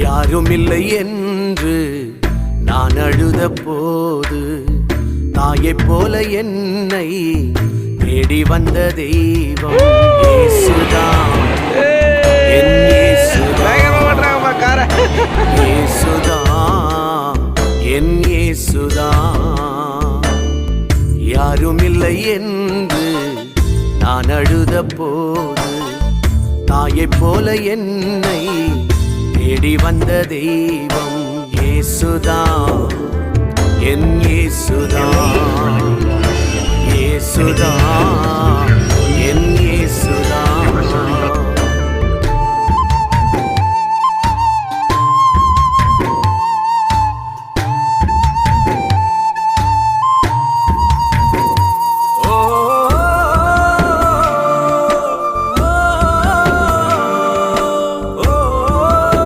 யாரும் இல்லை என்று நான் அழுத போது தாயைப் போல என்னை தேடி வந்த தெய்வம் இயேசுதான், என் இயேசுதான், இயேசுதான், என் இயேசுதான். யாரும் இல்லை என்று நான் அழுத போது தாயைப் போல என்னை தேடி வந்த தெய்வம் இயேசுதான், என் இயேசுதான், இயேசுதான்.